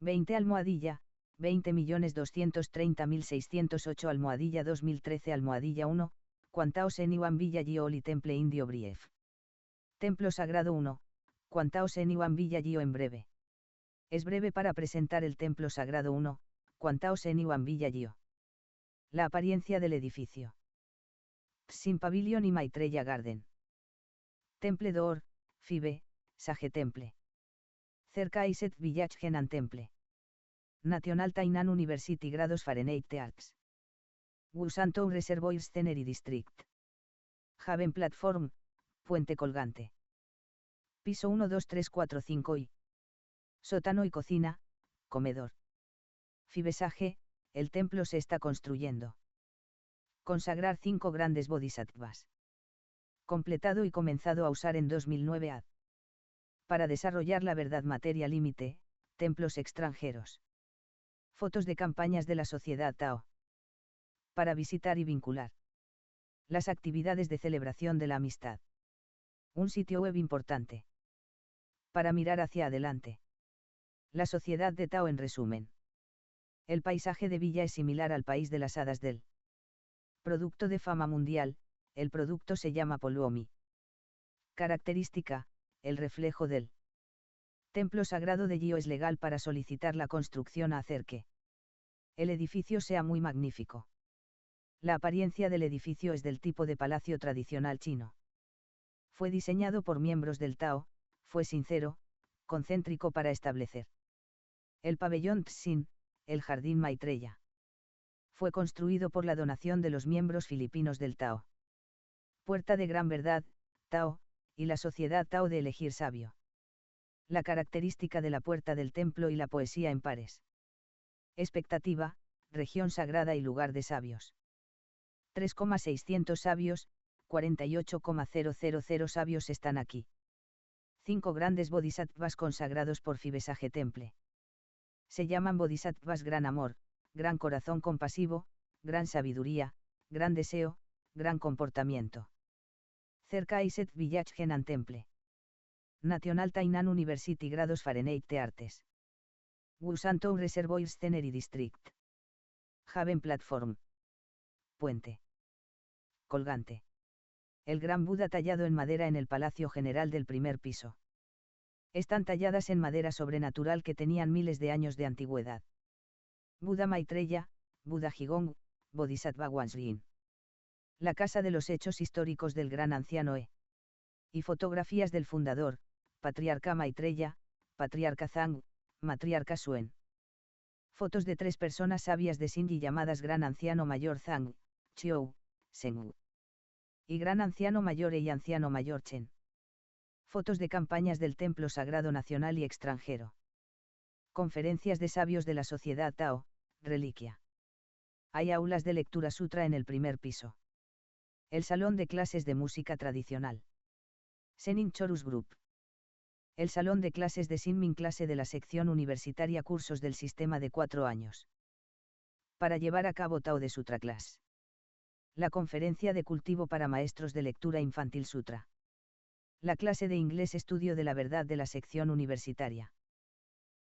20 almohadilla, 20.230.608 almohadilla 2013 almohadilla 1, Quantaos anyone villa Oli temple indio brief. Templo sagrado 1, Quantaos anyone villa en breve. Es breve para presentar el templo sagrado 1, Quantaos anyone villa La apariencia del edificio. Sin Pavilion y Maitreya Garden. Temple d'Or, Fibe, Sage Temple. Cerca Iset Village Genan Temple. National Tainan University grados Fahrenheit Arts. Wusantou Reservoir Scenery District. Haven Platform, Puente Colgante. Piso 1 2 3 4 5 y. Sótano y cocina, comedor. Fibesage, el templo se está construyendo. Consagrar 5 grandes bodhisattvas. Completado y comenzado a usar en 2009 AD. Para desarrollar la verdad materia límite, templos extranjeros. Fotos de campañas de la sociedad Tao. Para visitar y vincular. Las actividades de celebración de la amistad. Un sitio web importante. Para mirar hacia adelante. La sociedad de Tao en resumen. El paisaje de Villa es similar al país de las hadas del producto de fama mundial, el producto se llama Poluomi. Característica, el reflejo del templo sagrado de Gio es legal para solicitar la construcción a hacer que el edificio sea muy magnífico. La apariencia del edificio es del tipo de palacio tradicional chino. Fue diseñado por miembros del Tao, fue sincero, concéntrico para establecer el pabellón Tsin, el jardín Maitreya. Fue construido por la donación de los miembros filipinos del Tao. Puerta de Gran Verdad, Tao, y la Sociedad Tao de Elegir Sabio. La característica de la puerta del templo y la poesía en pares. Expectativa, región sagrada y lugar de sabios. 3,600 sabios, 48,000 sabios están aquí. 5 grandes bodhisattvas consagrados por Fibesage Temple. Se llaman bodhisattvas gran amor, gran corazón compasivo, gran sabiduría, gran deseo, gran comportamiento. Cerca Iset Village Genan Temple. National Tainan University grados Fahrenheit Arts. Wusantou Reservoir Scenery District. Haven Platform. Puente colgante. El gran Buda tallado en madera en el Palacio General del primer piso. Están talladas en madera sobrenatural que tenían miles de años de antigüedad. Buda Maitreya, Buda Jigong, Bodhisattva Wansrin. La casa de los hechos históricos del gran anciano y fotografías del fundador, Patriarca Maitreya, Patriarca Zhang, Matriarca Suen. Fotos de 3 personas sabias de Shinji llamadas Gran Anciano Mayor Zhang, Chiou, Sengwu. Y Gran Anciano Mayor y Anciano Mayor Chen. Fotos de campañas del Templo Sagrado Nacional y extranjero. Conferencias de sabios de la Sociedad Tao, reliquia. Hay aulas de lectura sutra en el primer piso. El salón de clases de música tradicional. Senin Chorus Group. El salón de clases de Sinmin clase de la sección universitaria cursos del sistema de 4 años. Para llevar a cabo Tao de Sutra Class. La conferencia de cultivo para maestros de lectura infantil sutra. La clase de inglés estudio de la verdad de la sección universitaria.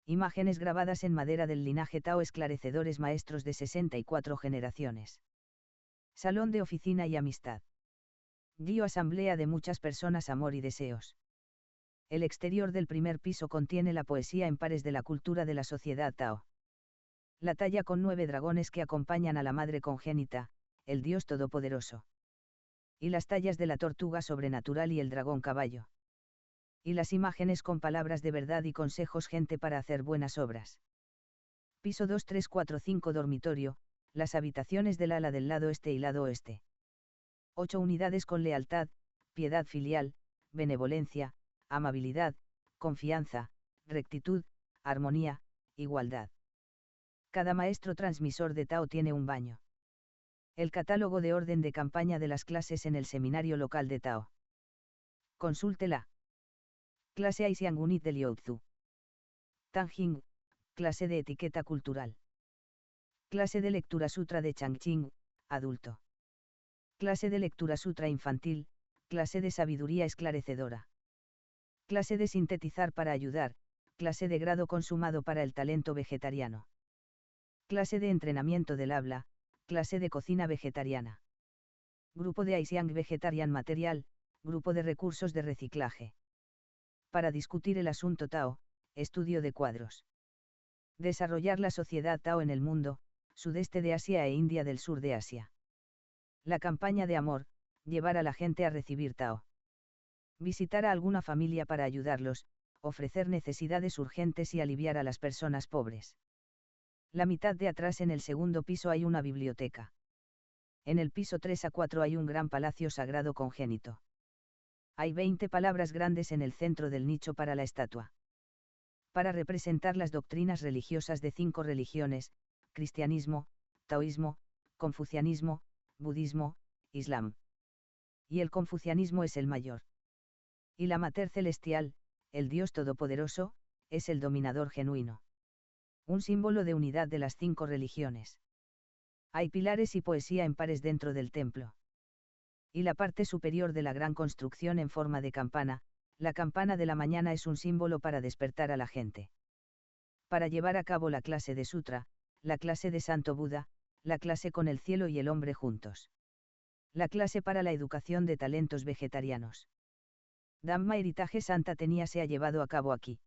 Imágenes grabadas en madera del linaje Tao esclarecedores maestros de 64 generaciones. Salón de oficina y amistad. Gio asamblea de muchas personas amor y deseos. El exterior del primer piso contiene la poesía en pares de la cultura de la sociedad Tao. La talla con 9 dragones que acompañan a la madre congénita, el Dios Todopoderoso. Y las tallas de la tortuga sobrenatural y el dragón caballo. Y las imágenes con palabras de verdad y consejos gente para hacer buenas obras. Piso 2 3 4 5 dormitorio, las habitaciones del ala del lado este y lado oeste. 8 unidades con lealtad, piedad filial, benevolencia, amabilidad, confianza, rectitud, armonía, igualdad. Cada maestro transmisor de Tao tiene un baño. El catálogo de orden de campaña de las clases en el seminario local de Tao. Consúltela. Clase Aisiangunit de Liuzu. Tanjing, clase de etiqueta cultural. Clase de lectura sutra de Changqing, adulto. Clase de lectura sutra infantil, clase de sabiduría esclarecedora. Clase de sintetizar para ayudar, clase de grado consumado para el talento vegetariano. Clase de entrenamiento del habla, clase de cocina vegetariana. Grupo de Aisiang Vegetarian Material, grupo de recursos de reciclaje. Para discutir el asunto Tao, estudio de cuadros. Desarrollar la sociedad Tao en el mundo, sudeste de Asia e India del sur de Asia. La campaña de amor, llevar a la gente a recibir Tao. Visitar a alguna familia para ayudarlos, ofrecer necesidades urgentes y aliviar a las personas pobres. La mitad de atrás en el segundo piso hay una biblioteca. En el piso 3 a 4 hay un gran palacio sagrado congénito. Hay 20 palabras grandes en el centro del nicho para la estatua. Para representar las doctrinas religiosas de 5 religiones, cristianismo, taoísmo, confucianismo, budismo, islam. Y el confucianismo es el mayor. Y la Mater Celestial, el Dios Todopoderoso, es el dominador genuino. Un símbolo de unidad de las 5 religiones. Hay pilares y poesía en pares dentro del templo. Y la parte superior de la gran construcción en forma de campana, la campana de la mañana es un símbolo para despertar a la gente. Para llevar a cabo la clase de Sutra, la clase de Santo Buda, la clase con el cielo y el hombre juntos. La clase para la educación de talentos vegetarianos. Dhamma Heritage Santa Tenia se ha llevado a cabo aquí.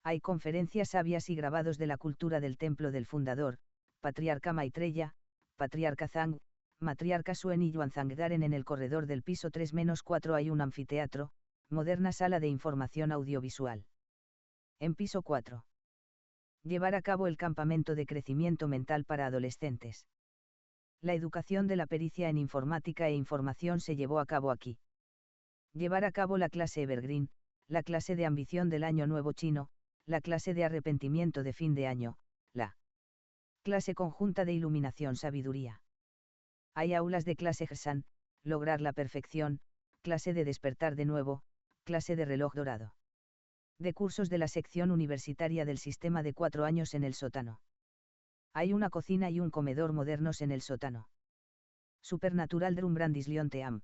Hay conferencias sabias y grabados de la cultura del templo del fundador, Patriarca Maitreya, Patriarca Zhang, Matriarca Suen y Yuanzang Garen. En el corredor del piso 3-4 hay un anfiteatro, moderna sala de información audiovisual. En piso 4. Llevar a cabo el campamento de crecimiento mental para adolescentes. La educación de la pericia en informática e información se llevó a cabo aquí. Llevar a cabo la clase Evergreen, la clase de ambición del Año Nuevo Chino, la clase de arrepentimiento de fin de año, la clase conjunta de iluminación sabiduría. Hay aulas de clase Gersan, lograr la perfección, clase de despertar de nuevo, clase de reloj dorado. De cursos de la sección universitaria del sistema de 4 años en el sótano. Hay una cocina y un comedor modernos en el sótano. Supernatural Drumbrandis Lionteam.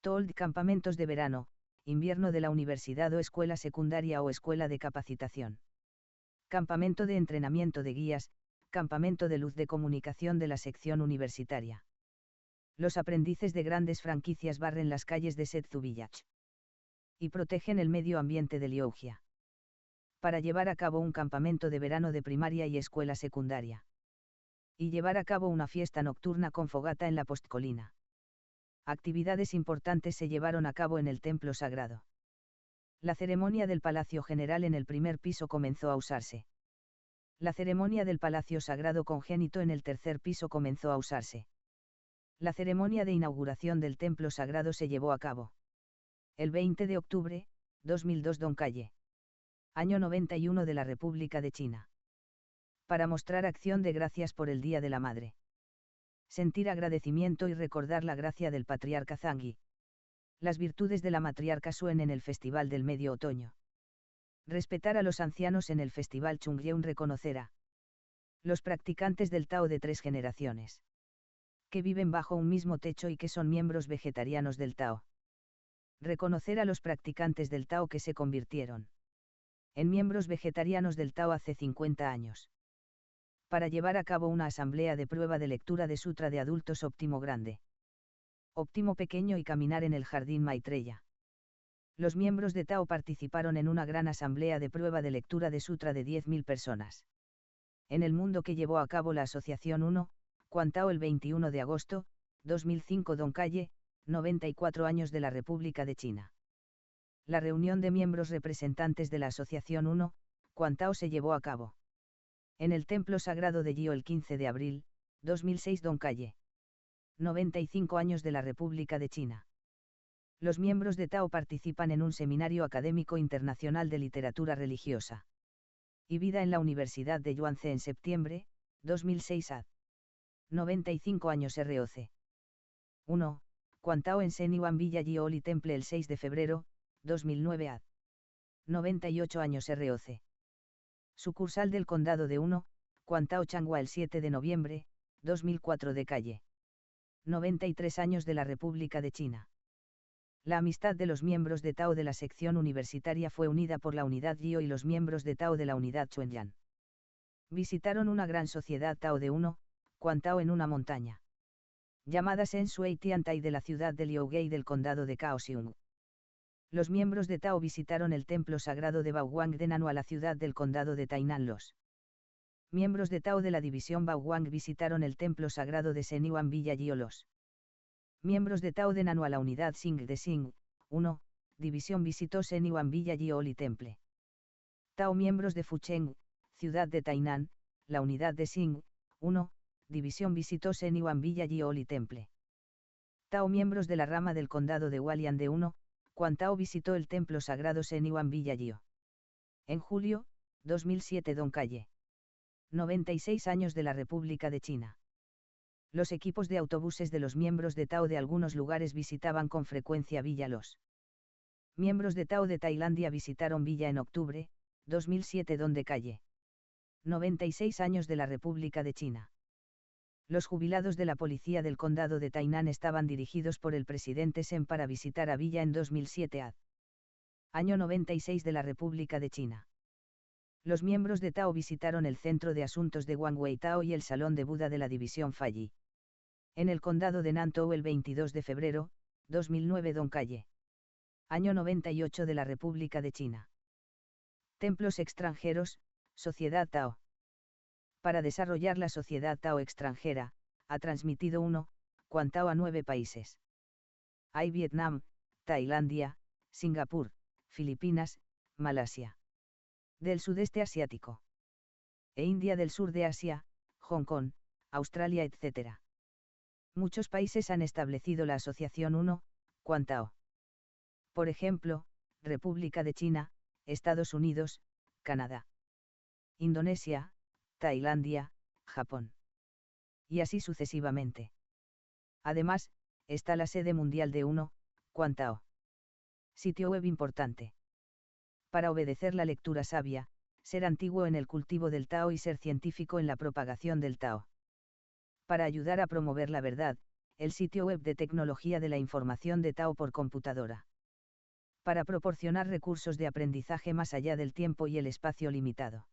Told campamentos de verano, invierno de la universidad o escuela secundaria o escuela de capacitación. Campamento de entrenamiento de guías, campamento de luz de comunicación de la sección universitaria. Los aprendices de grandes franquicias barren las calles de Setzu Village. Y protegen el medio ambiente de Liougia. Para llevar a cabo un campamento de verano de primaria y escuela secundaria. Y llevar a cabo una fiesta nocturna con fogata en la postcolina. Actividades importantes se llevaron a cabo en el templo sagrado. La ceremonia del Palacio General en el primer piso comenzó a usarse. La ceremonia del Palacio Sagrado Congénito en el tercer piso comenzó a usarse. La ceremonia de inauguración del Templo Sagrado se llevó a cabo. El 20 de octubre, 2002 Doncalle. Año 91 de la República de China. Para mostrar acción de gracias por el Día de la Madre. Sentir agradecimiento y recordar la gracia del Patriarca Zhangyi. Las virtudes de la Matriarca Suen en el Festival del Medio Otoño. Respetar a los ancianos en el Festival Chungyeon. Reconocer a los practicantes del Tao de 3 generaciones. Que viven bajo un mismo techo y que son miembros vegetarianos del Tao. Reconocer a los practicantes del Tao que se convirtieron en miembros vegetarianos del Tao hace 50 años. Para llevar a cabo una asamblea de prueba de lectura de Sutra de adultos óptimo grande. Óptimo pequeño y caminar en el jardín Maitreya. Los miembros de Tao participaron en una gran asamblea de prueba de lectura de Sutra de 10.000 personas. En el mundo que llevó a cabo la Asociación 1, Quantao el 21 de agosto, 2005 Doncalle, 94 años de la República de China. La reunión de miembros representantes de la Asociación 1, Quantao se llevó a cabo en el Templo Sagrado de Gio el 15 de abril, 2006 Doncalle. 95 años de la República de China. Los miembros de Tao participan en un seminario académico internacional de literatura religiosa y vida en la Universidad de Yunzhe en septiembre, 2006 AD. 95 años ROC. 1. Quantao en Seniwan Villa Gioli Temple el 6 de febrero, 2009 AD. 98 años ROC. Sucursal del Condado de 1, Quantao Changhua el 7 de noviembre, 2004 de calle. 93 años de la República de China. La amistad de los miembros de Tao de la sección universitaria fue unida por la unidad Gio y los miembros de Tao de la unidad Chuanyan. Visitaron una gran sociedad Tao de Quan Tao en una montaña llamada Sensui Tiantai de la ciudad de Liaogei del condado de Kaohsiung. Los miembros de Tao visitaron el templo sagrado de Baoguang de Nanu a la ciudad del condado de Tainan. Los miembros de Tao de la división Baoguang visitaron el templo sagrado de Seniwan Villa Gio. Los miembros de Tao de Nanu a la unidad Sing de Sing, 1, división visitó Seniwan Villa Gio Oli Temple. Tao miembros de Fucheng, ciudad de Tainan, la unidad de Sing, 1, división visitó Seniwan Villa Gio Oli Temple. Tao miembros de la rama del condado de Hualien de Quan Tao visitó el templo sagrado Seniwan Villa Gio. En julio, 2007 Don Calle. 96 años de la República de China. Los equipos de autobuses de los miembros de Tao de algunos lugares visitaban con frecuencia Villa. Los miembros de Tao de Tailandia visitaron Villa en octubre, 2007 Don de Calle. 96 años de la República de China. Los jubilados de la policía del condado de Tainan estaban dirigidos por el presidente Sen para visitar a Villa en 2007 año 96 de la República de China. Los miembros de Tao visitaron el Centro de Asuntos de Wangwei Tao y el Salón de Buda de la División Falli. En el condado de Nantou el 22 de febrero, 2009 Don Calle. Año 98 de la República de China. Templos extranjeros, Sociedad Tao. Para desarrollar la Sociedad Tao extranjera, ha transmitido Quan Tao a 9 países. Hay Vietnam, Tailandia, Singapur, Filipinas, Malasia. Del sudeste asiático. E India del sur de Asia, Hong Kong, Australia etc. Muchos países han establecido la asociación Quan Tao. Por ejemplo, República de China, Estados Unidos, Canadá, Indonesia, Tailandia, Japón. Y así sucesivamente. Además, está la sede mundial de Quan Tao. Sitio web importante. Para obedecer la lectura sabia, ser antiguo en el cultivo del Tao y ser científico en la propagación del Tao. Para ayudar a promover la verdad, el sitio web de tecnología de la información de Tao por computadora. Para proporcionar recursos de aprendizaje más allá del tiempo y el espacio limitado.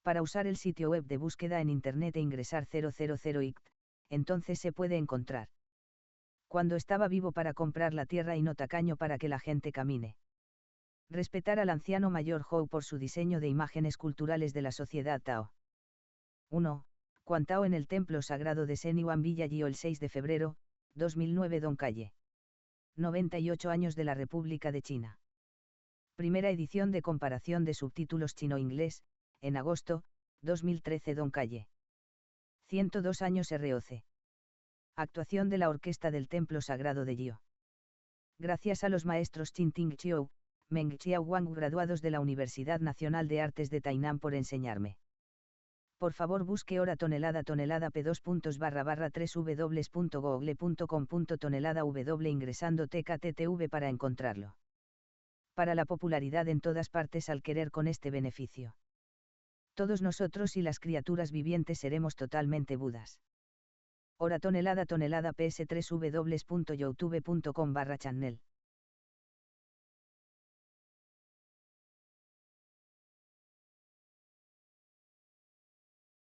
Para usar el sitio web de búsqueda en Internet e ingresar 000 ICT, entonces se puede encontrar. Cuando estaba vivo para comprar la tierra y no tacaño para que la gente camine. Respetar al anciano mayor Hou por su diseño de imágenes culturales de la sociedad Tao. 1. Quan Tao en el templo sagrado de Seniwan Villa Gio el 6 de febrero, 2009 Don Calle. 98 años de la República de China. Primera edición de comparación de subtítulos chino-inglés, en agosto, 2013 Don Calle. 102 años ROC. Actuación de la Orquesta del Templo Sagrado de Gio. Gracias a los maestros Chin Ting Chiu, Meng Chiao Wang graduados de la Universidad Nacional de Artes de Tainan por enseñarme. Por favor busque hora tonelada p2.//www.google.com.tonelada w ingresando tktv para encontrarlo. Para la popularidad en todas partes al querer con este beneficio. Todos nosotros y las criaturas vivientes seremos totalmente budas. Hora tonelada ps3w.youtube.com/channel